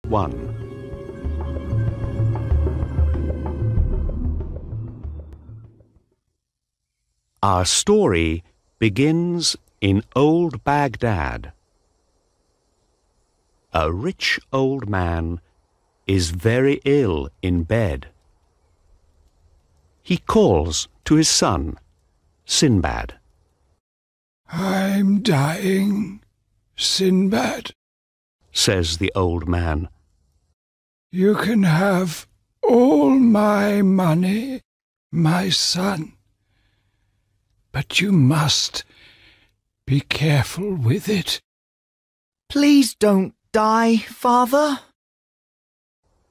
1. Our story begins in old Baghdad. A rich old man is very ill in bed. He calls to his son, Sinbad. "I'm dying, Sinbad," says the old man. "You can have all my money, my son. But you must be careful with it." "Please don't die, father,"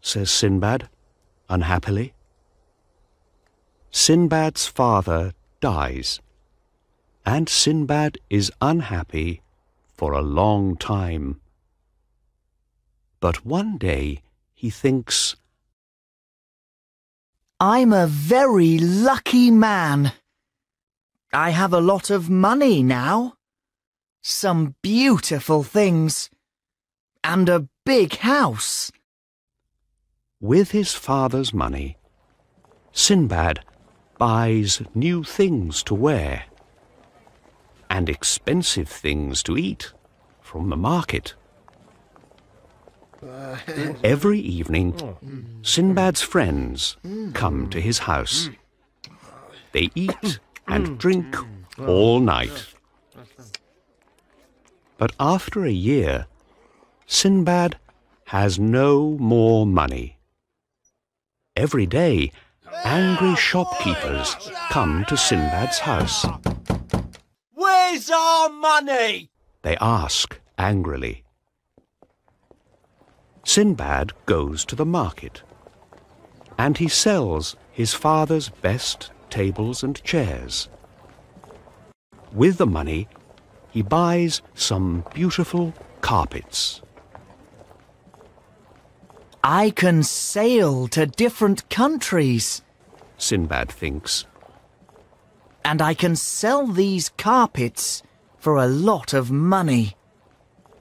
says Sinbad, unhappily. Sinbad's father dies, and Sinbad is unhappy for a long time. But one day he thinks, "I'm a very lucky man. I have a lot of money now, some beautiful things, and a big house." With his father's money, Sinbad buys new things to wear and expensive things to eat from the market. Every evening, Sinbad's friends come to his house. They eat and drink all night. But after a year, Sinbad has no more money. Every day, angry shopkeepers come to Sinbad's house. "Where's our money?" they ask angrily. Sinbad goes to the market, and he sells his father's best tables and chairs. With the money, he buys some beautiful carpets. "I can sail to different countries," Sinbad thinks. "and I can sell these carpets for a lot of money.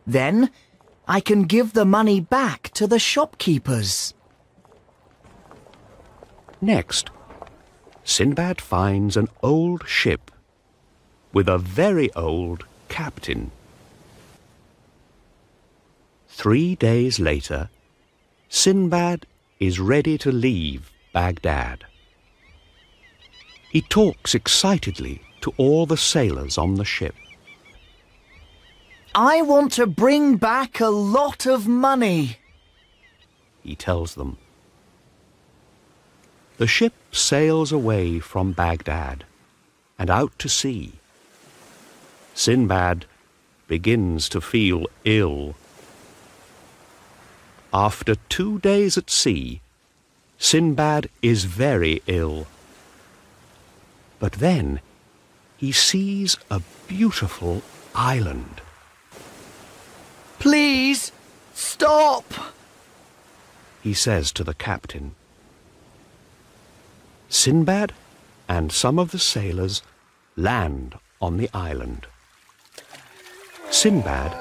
Then I can give the money back to the shopkeepers." Next, Sinbad finds an old ship with a very old captain. 3 days later, Sinbad is ready to leave Baghdad. He talks excitedly to all the sailors on the ship. "I want to bring back a lot of money," he tells them. The ship sails away from Baghdad and out to sea. Sinbad begins to feel ill. After 2 days at sea, Sinbad is very ill. But then he sees a beautiful island. "Please, stop," he says to the captain. Sinbad and some of the sailors land on the island. Sinbad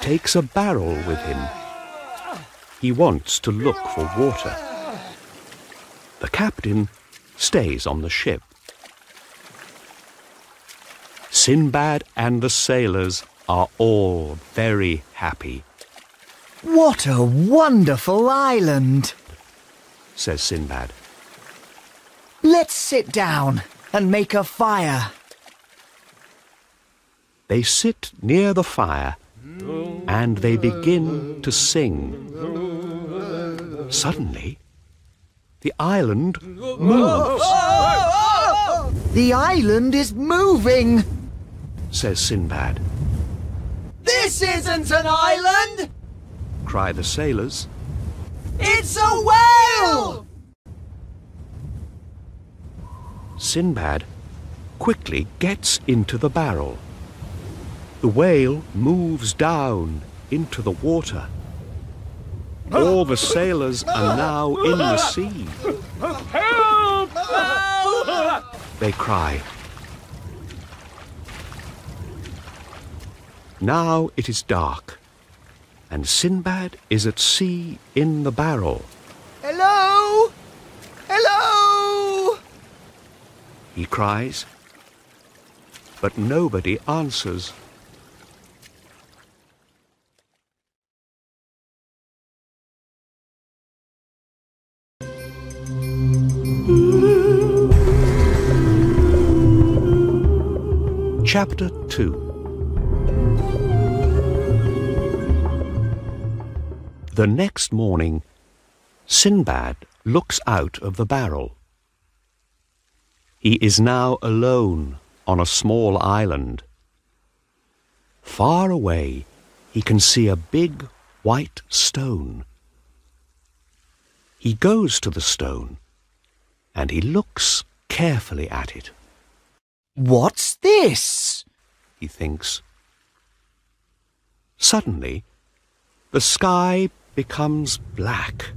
takes a barrel with him. He wants to look for water. The captain stays on the ship. Sinbad and the sailors are all very happy. "What a wonderful island," says Sinbad. "Let's sit down and make a fire." They sit near the fire and they begin to sing. Suddenly, the island moves. "The island is moving," says Sinbad. "This isn't an island! Cry the sailors. It's a whale!" Sinbad quickly gets into the barrel. The whale moves down into the water. All the sailors are now in the sea. Help! Help! They cry. Now it is dark, and Sinbad is at sea in the barrel. Hello? Hello? He cries, but nobody answers. Chapter 2. The next morning, Sinbad looks out of the barrel. He is now alone on a small island. Far away, he can see a big white stone. He goes to the stone, and he looks carefully at it. What's this? He thinks. Suddenly, the sky becomes black.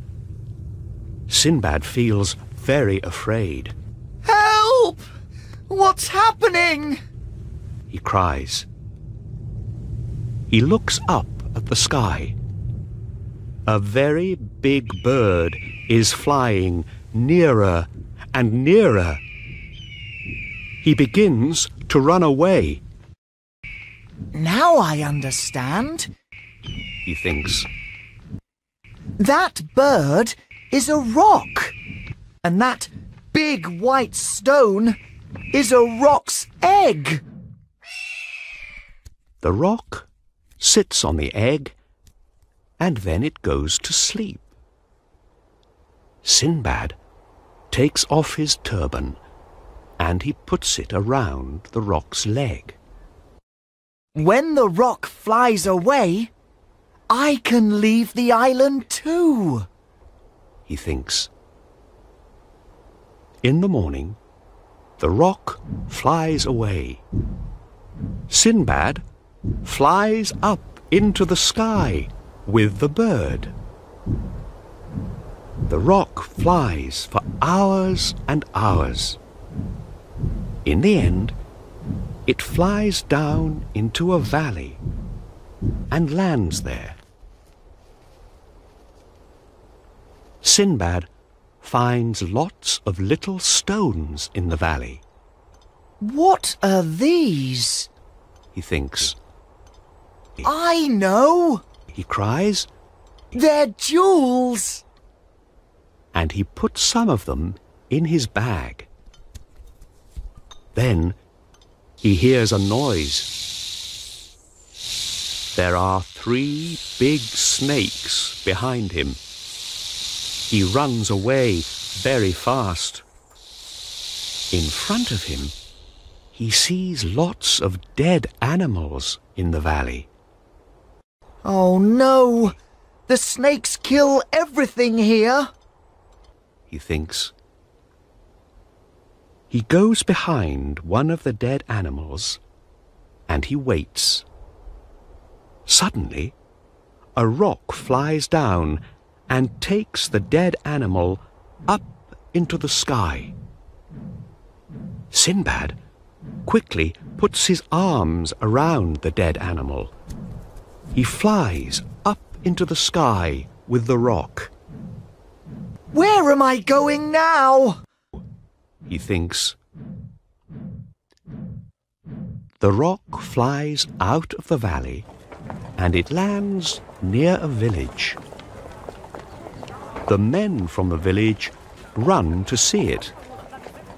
Sinbad feels very afraid. Help! What's happening? He cries. He looks up at the sky. A very big bird is flying nearer and nearer. He begins to run away. Now I understand. He thinks. That bird is a rock, and that big white stone is a rock's egg. The rock sits on the egg, and then it goes to sleep. Sinbad takes off his turban, and he puts it around the rock's leg. When the rock flies away, I can leave the island too, he thinks. In the morning, the rock flies away. Sinbad flies up into the sky with the bird. The rock flies for hours and hours. In the end, it flies down into a valley and lands there. Sinbad finds lots of little stones in the valley. What are these? He thinks. I know! He cries, They're jewels! and he puts some of them in his bag. Then he hears a noise. There are 3 big snakes behind him. He runs away very fast. In front of him, he sees lots of dead animals in the valley. Oh no! The snakes kill everything here! He thinks. He goes behind one of the dead animals and he waits. Suddenly, a rock flies down and takes the dead animal up into the sky. Sinbad quickly puts his arms around the dead animal. He flies up into the sky with the rock. Where am I going now? He thinks. The rock flies out of the valley and it lands near a village. The men from the village run to see it,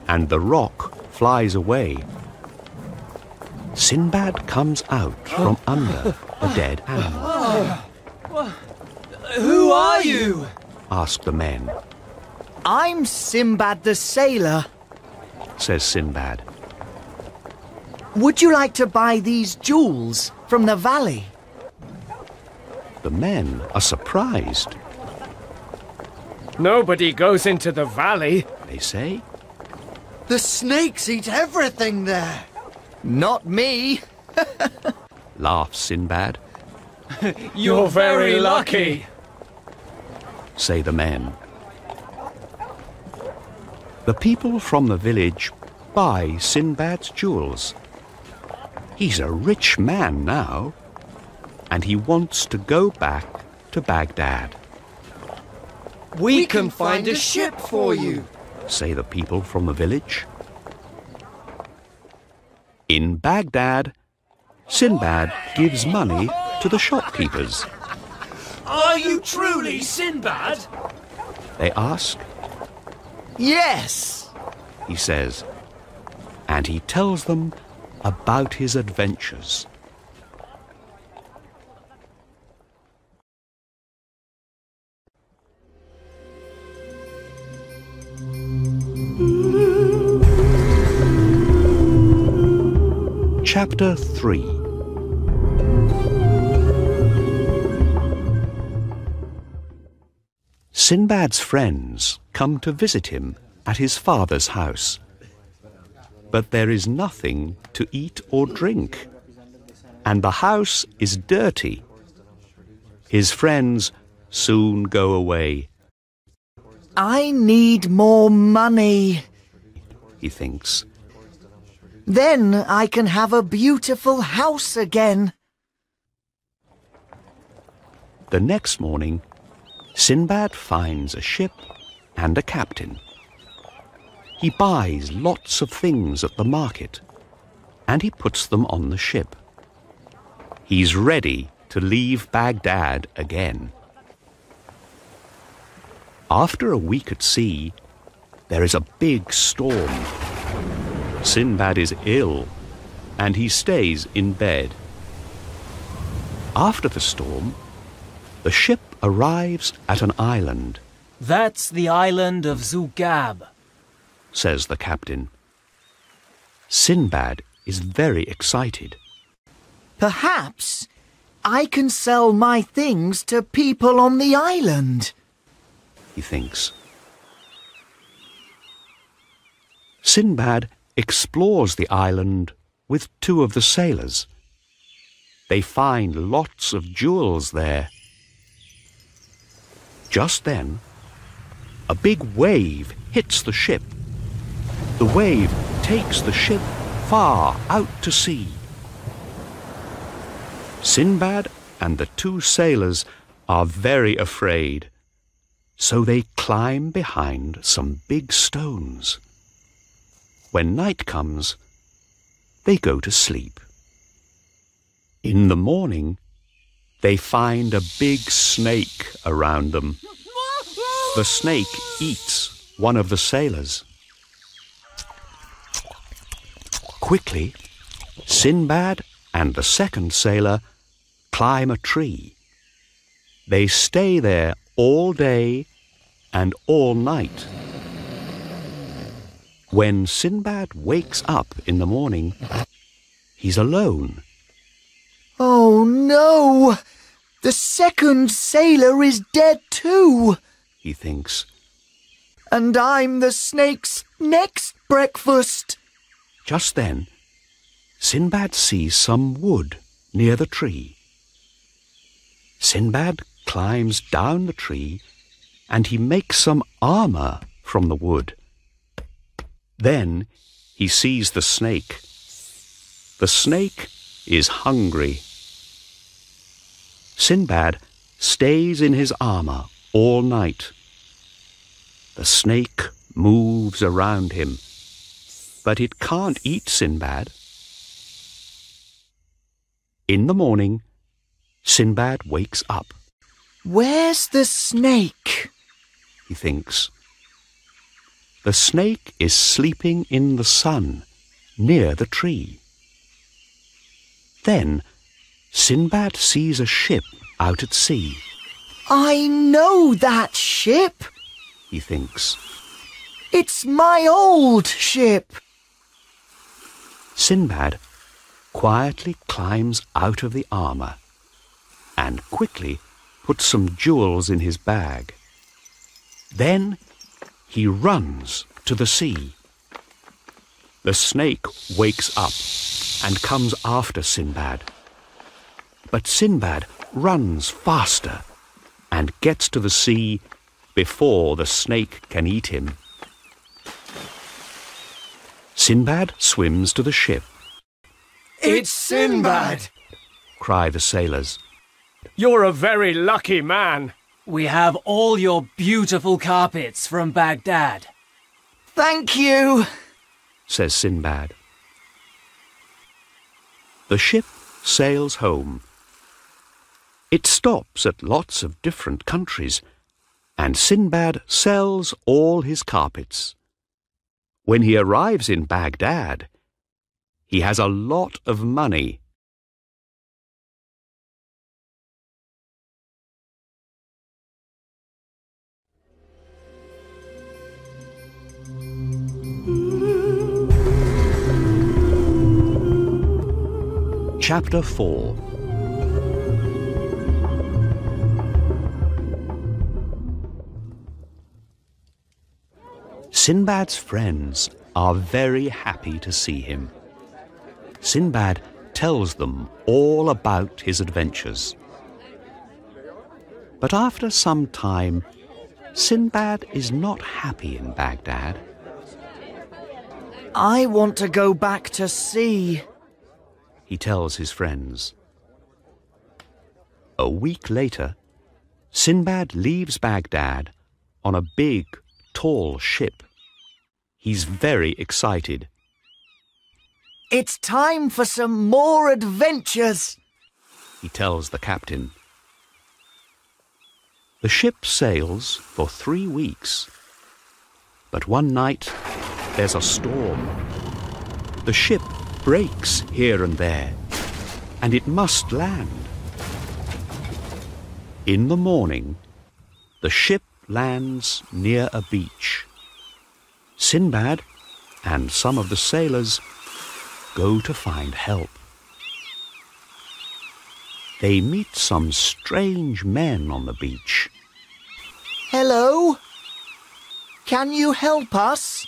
and the rock flies away. Sinbad comes out from under the dead animal. Who are you? Ask the men, I'm Sinbad the sailor. says Sinbad. Would you like to buy these jewels from the valley? The men are surprised. Nobody goes into the valley. They say, The snakes eat everything there. Not me. laughs Sinbad, You're very lucky. say the men. The people from the village buy Sinbad's jewels. He's a rich man now, and he wants to go back to Baghdad. We can find a ship for you, say the people from the village. In Baghdad, Sinbad gives money to the shopkeepers. Are you truly Sinbad? They ask. Yes! He says, and he tells them about his adventures. Chapter 3. Sinbad's friends come to visit him at his father's house. But there is nothing to eat or drink, and the house is dirty. His friends soon go away. I need more money. He thinks. Then I can have a beautiful house again. The next morning, Sinbad finds a ship and a captain. He buys lots of things at the market, and he puts them on the ship. He's ready to leave Baghdad again. After a week at sea, there is a big storm. Sinbad is ill, and he stays in bed. After the storm, the ship arrives at an island. That's the island of Zugab, says the captain. Sinbad is very excited. Perhaps I can sell my things to people on the island, he thinks. Sinbad explores the island with two of the sailors. They find lots of jewels there. Just then, a big wave hits the ship. The wave takes the ship far out to sea. Sinbad and the two sailors are very afraid, so they climb behind some big stones. When night comes, they go to sleep. In the morning, they find a big snake around them. The snake eats one of the sailors. Quickly, Sinbad and the second sailor climb a tree. They stay there all day and all night. When Sinbad wakes up in the morning, he's alone. Oh no! The second sailor is dead too, he thinks. And I'm the snake's next breakfast. Just then, Sinbad sees some wood near the tree. Sinbad climbs down the tree and he makes some armour from the wood. Then he sees the snake. The snake is hungry. Sinbad stays in his armour all night. The snake moves around him, but it can't eat Sinbad. In the morning, Sinbad wakes up. Where's the snake? He thinks. The snake is sleeping in the sun, near the tree. Then Sinbad sees a ship out at sea. I know that ship, he thinks. It's my old ship. Sinbad quietly climbs out of the armour and quickly puts some jewels in his bag. Then he runs to the sea. The snake wakes up and comes after Sinbad. But Sinbad runs faster and gets to the sea before the snake can eat him. Sinbad swims to the ship. It's Sinbad! Cry the sailors. You're a very lucky man. We have all your beautiful carpets from Baghdad. Thank you, says Sinbad. The ship sails home. It stops at lots of different countries, and Sinbad sells all his carpets. When he arrives in Baghdad, he has a lot of money. Chapter 4. Sinbad's friends are very happy to see him. Sinbad tells them all about his adventures. But after some time, Sinbad is not happy in Baghdad. I want to go back to sea, he tells his friends. A week later, Sinbad leaves Baghdad on a big, tall ship. He's very excited. It's time for some more adventures, he tells the captain. The ship sails for 3 weeks. But one night, there's a storm. The ship breaks here and there, and it must land. In the morning, the ship lands near a beach. Sinbad and some of the sailors go to find help. They meet some strange men on the beach. Hello? Can you help us?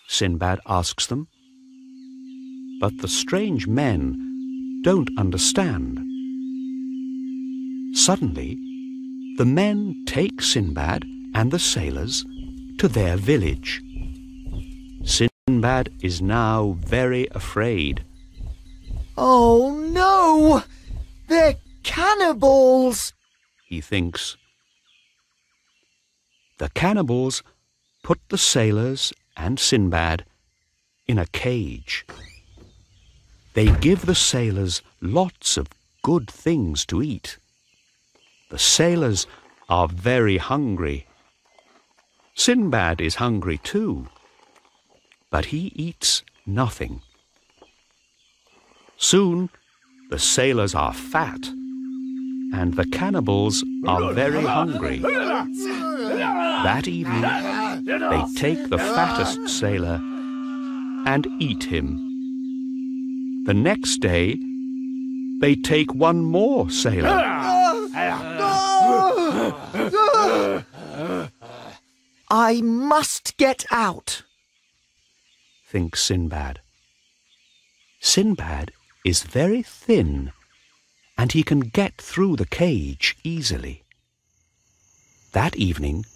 Sinbad asks them. But the strange men don't understand. Suddenly, the men take Sinbad and the sailors to their village. Sinbad is now very afraid. Oh no! They're cannibals! He thinks. The cannibals put the sailors and Sinbad in a cage. They give the sailors lots of good things to eat. The sailors are very hungry. Sinbad is hungry too, but he eats nothing. Soon the sailors are fat, and the cannibals are very hungry. That evening, they take the fattest sailor and eat him. The next day, they take one more sailor. I must get out, thinks Sinbad. Sinbad is very thin, and he can get through the cage easily. That evening,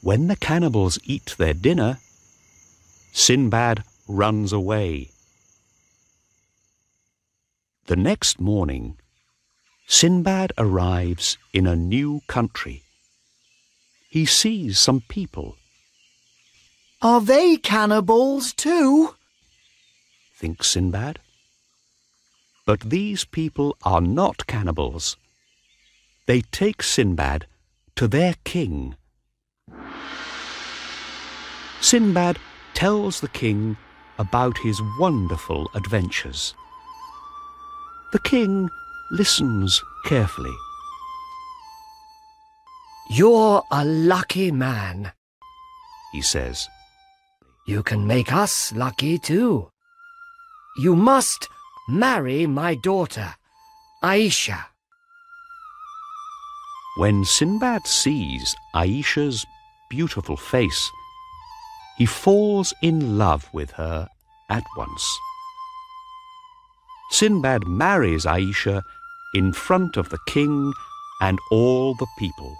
when the cannibals eat their dinner, Sinbad runs away. The next morning, Sinbad arrives in a new country. He sees some people. Are they cannibals too? Thinks Sinbad. But these people are not cannibals. They take Sinbad to their king. Sinbad tells the king about his wonderful adventures. The king listens carefully. You're a lucky man, he says. You can make us lucky too. You must marry my daughter, Aisha. When Sinbad sees Aisha's beautiful face, he falls in love with her at once. Sinbad marries Aisha in front of the king and all the people.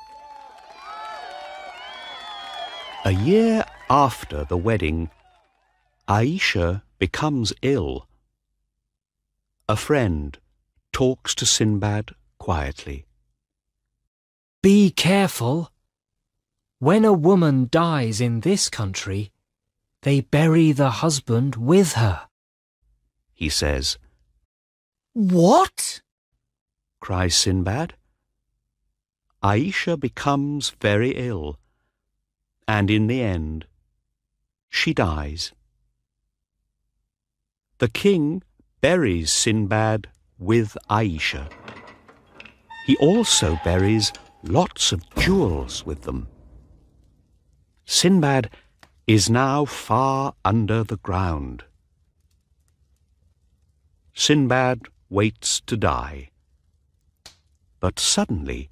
A year after the wedding, Aisha becomes ill. A friend talks to Sinbad quietly. Be careful. When a woman dies in this country, they bury the husband with her, he says. What? Cries Sinbad. Aisha becomes very ill, and in the end, she dies. The king buries Sinbad with Aisha. He also buries lots of jewels with them. Sinbad is now far under the ground. Sinbad waits to die. But suddenly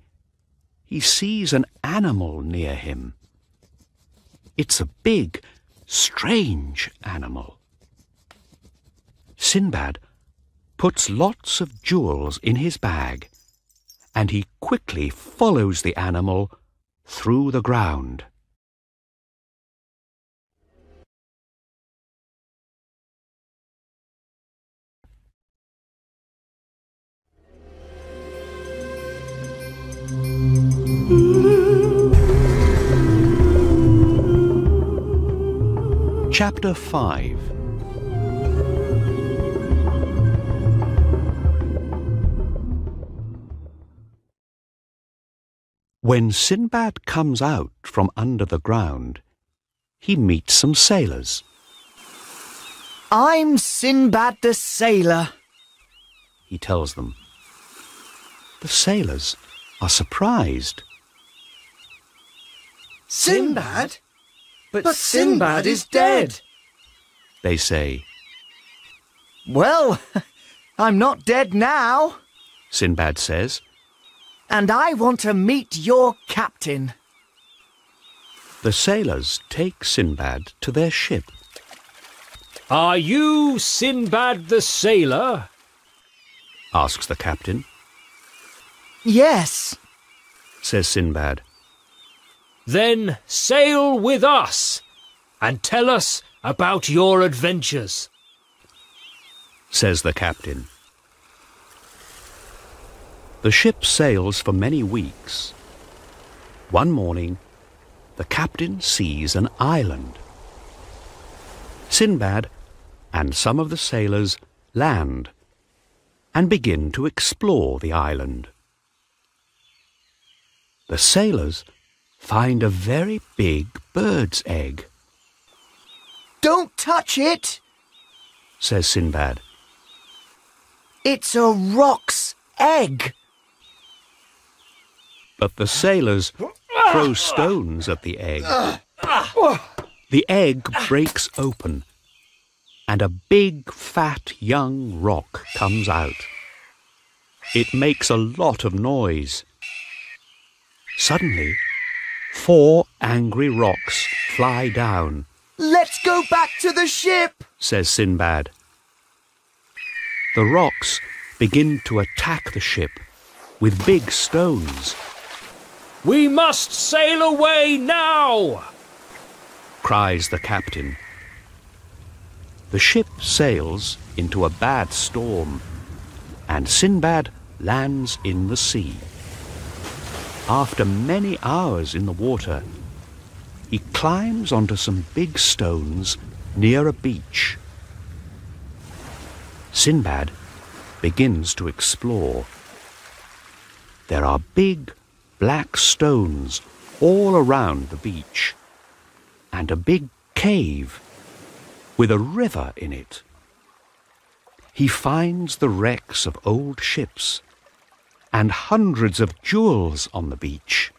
he sees an animal near him. It's a big, strange animal. Sinbad puts lots of jewels in his bag, and he quickly follows the animal through the ground. Chapter 5. When Sinbad comes out from under the ground, he meets some sailors. I'm Sinbad the sailor, He tells them. The sailors are surprised. Sinbad? But Sinbad is dead. They say. Well, I'm not dead now, Sinbad says. and I want to meet your captain. The sailors take Sinbad to their ship. Are you Sinbad the sailor? Asks the captain. Yes, Says Sinbad. Then sail with us and tell us about your adventures. Says the captain. The ship sails for many weeks. One morning, the captain sees an island. Sinbad and some of the sailors land and begin to explore the island. The sailors find a very big bird's egg, don't touch it. says Sinbad. It's a roc's egg. But the sailors throw stones at the egg. The egg breaks open, and a big, fat, young rock comes out. It makes a lot of noise. Suddenly, 4 angry rocks fly down, Let's go back to the ship. says Sinbad. The rocks begin to attack the ship with big stones. We must sail away now! Cries the captain. The ship sails into a bad storm, and Sinbad lands in the sea. After many hours in the water, he climbs onto some big stones near a beach. Sinbad begins to explore. There are big black stones all around the beach, and a big cave with a river in it. He finds the wrecks of old ships and hundreds of jewels on the beach.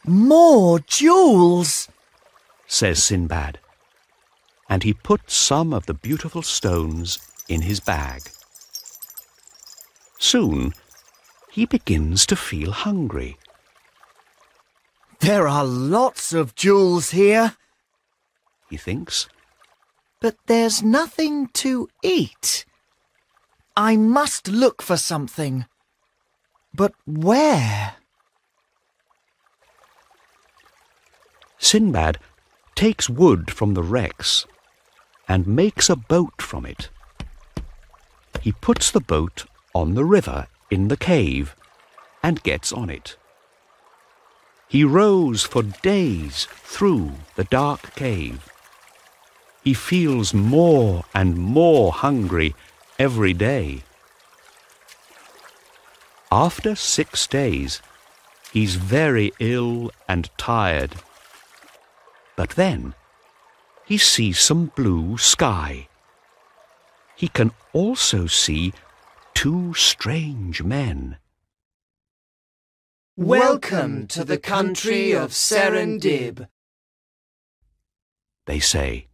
More jewels. Says Sinbad, and he puts some of the beautiful stones in his bag. Soon, he begins to feel hungry. There are lots of jewels here, He thinks. but there's nothing to eat. I must look for something. But where? Sinbad takes wood from the wrecks and makes a boat from it. He puts the boat on the river in the cave and gets on it. He rows for days through the dark cave. He feels more and more hungry every day. After 6 days, he's very ill and tired. But then he sees some blue sky. He can also see 2 strange men. Welcome to the country of Serendib, they say.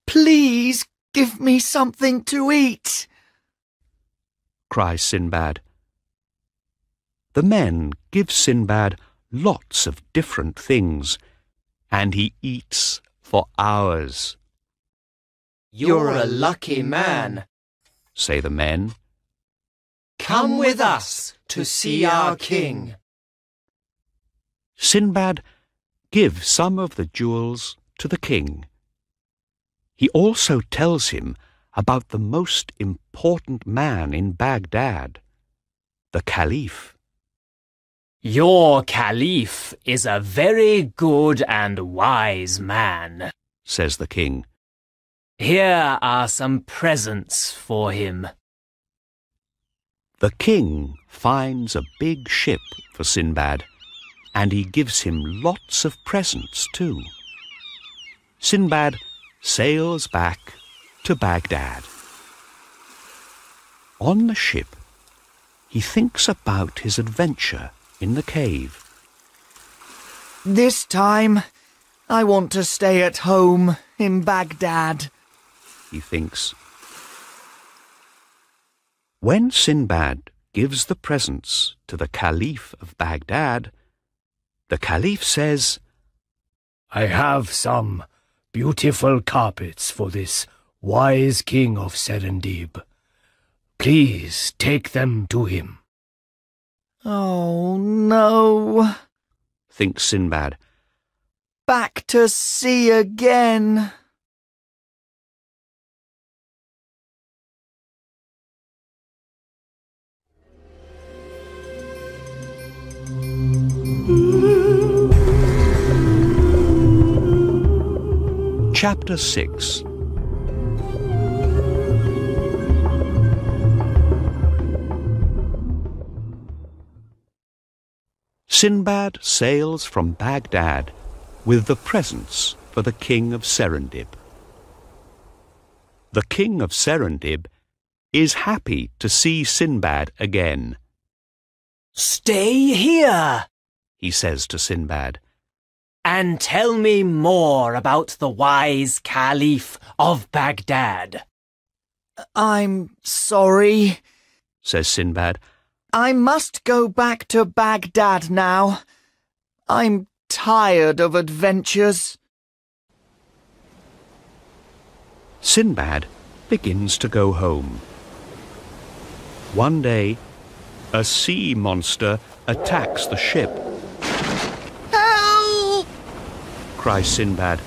Please give me something to eat, cries Sinbad. The men give Sinbad lots of different things, and he eats for hours. You're a lucky man, say the men. Come with us to see our king. Sinbad gives some of the jewels to the king. He also tells him about the most important man in Baghdad, the Caliph. Your Caliph is a very good and wise man, says the king. Here are some presents for him. The king finds a big ship for Sinbad, and he gives him lots of presents too. Sinbad sails back to Baghdad. On the ship, he thinks about his adventure in the cave. This time, I want to stay at home in Baghdad, he thinks. When Sinbad gives the presents to the Caliph of Baghdad, the Caliph says, I have some beautiful carpets for this wise king of Serendib. Please take them to him. Oh no, thinks Sinbad. Back to sea again. Chapter 6. Sinbad sails from Baghdad with the presents for the king of Serendib. The king of Serendib is happy to see Sinbad again. Stay here, he says to Sinbad, and tell me more about the wise Caliph of Baghdad. I'm sorry, says Sinbad. I must go back to Baghdad now. I'm tired of adventures. Sinbad begins to go home. One day, a sea monster attacks the ship. Help! Cries Sinbad.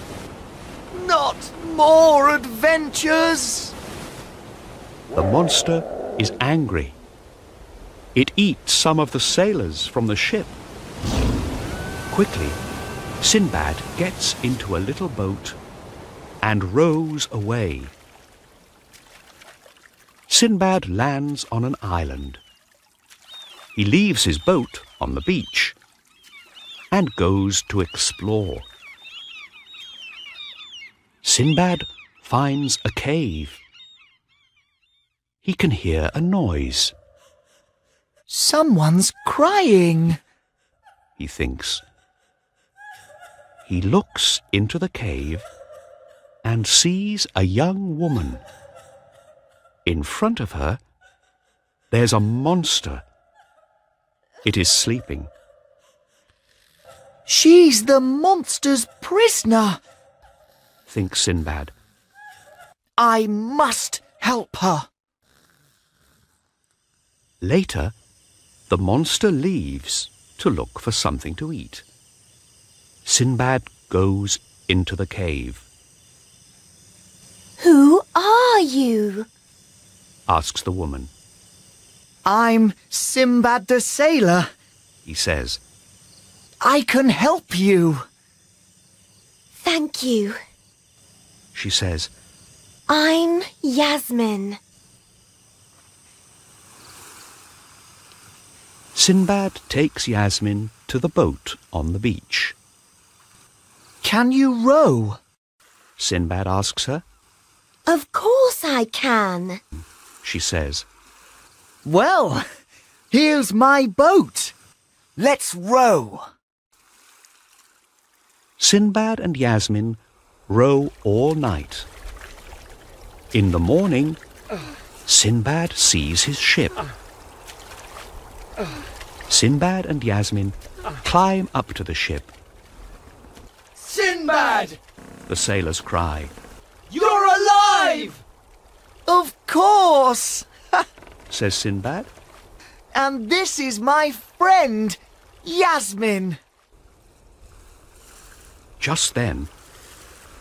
Not more adventures! The monster is angry. It eats some of the sailors from the ship. Quickly, Sinbad gets into a little boat and rows away. Sinbad lands on an island. He leaves his boat on the beach and goes to explore. Sinbad finds a cave. He can hear a noise. Someone's crying, he thinks. He looks into the cave and sees a young woman. In front of her, there's a monster. It is sleeping. She's the monster's prisoner, thinks Sinbad. I must help her. Later, the monster leaves to look for something to eat. Sinbad goes into the cave. Who are you? asks the woman. I'm Sinbad the sailor, He says. I can help you. Thank you. She says. I'm Yasmin. Sinbad takes Yasmin to the boat on the beach. Can you row? Sinbad asks her. Of course I can. She says. Well, here's my boat. Let's row. Sinbad and Yasmin row all night. In the morning, Sinbad sees his ship. Sinbad and Yasmin climb up to the ship. Sinbad! The sailors cry. You're alive! Of course. Says Sinbad. And this is my friend, Yasmin. Just then,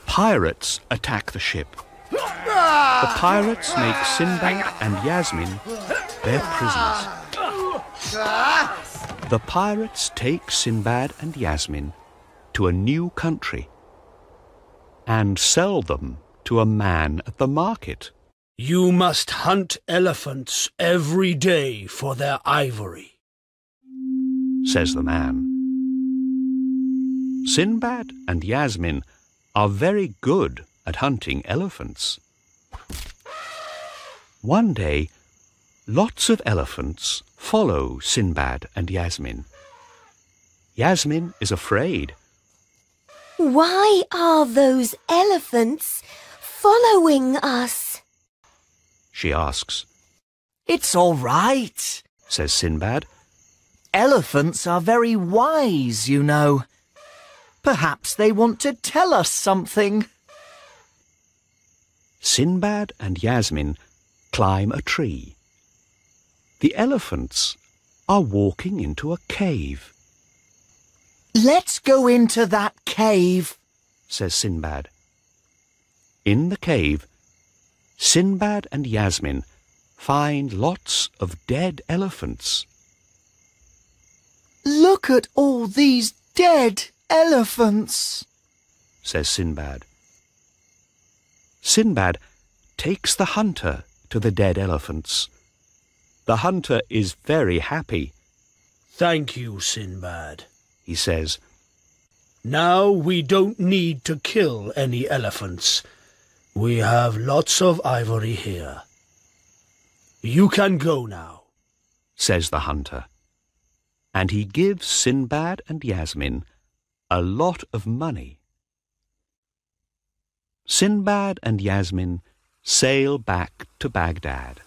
pirates attack the ship. The pirates make Sinbad and Yasmin their prisoners. The pirates take Sinbad and Yasmin to a new country and sell them to a man at the market. You must hunt elephants every day for their ivory, says the man. Sinbad and Yasmin are very good at hunting elephants. One day, lots of elephants follow Sinbad and Yasmin. Yasmin is afraid. Why are those elephants following us? She asks. It's all right, Says Sinbad. Elephants are very wise, you know. Perhaps they want to tell us something. Sinbad and Yasmin climb a tree. The elephants are walking into a cave. Let's go into that cave, says Sinbad. In the cave, Sinbad and Yasmin find lots of dead elephants. Look at all these dead elephants, says Sinbad. Sinbad takes the hunter to the dead elephants. The hunter is very happy. Thank you, Sinbad, he says. Now we don't need to kill any elephants. We have lots of ivory here. You can go now, says the hunter. And he gives Sinbad and Yasmin a lot of money. Sinbad and Yasmin sail back to Baghdad.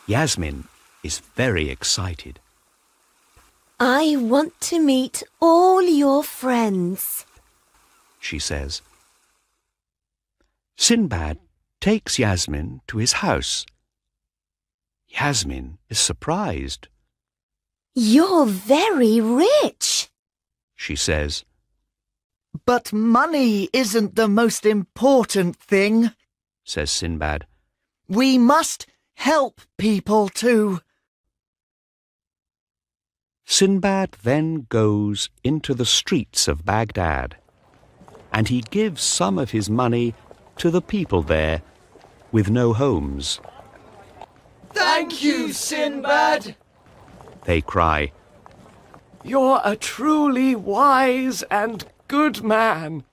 Yasmin is very excited. I want to meet all your friends, she says. Sinbad takes Yasmin to his house. Yasmin is surprised. You're very rich, she says. But money isn't the most important thing, says Sinbad. We must help people too. Sinbad then goes into the streets of Baghdad, and he gives some of his money to the people there with no homes. Thank you, Sinbad! They cry. You're a truly wise and good man.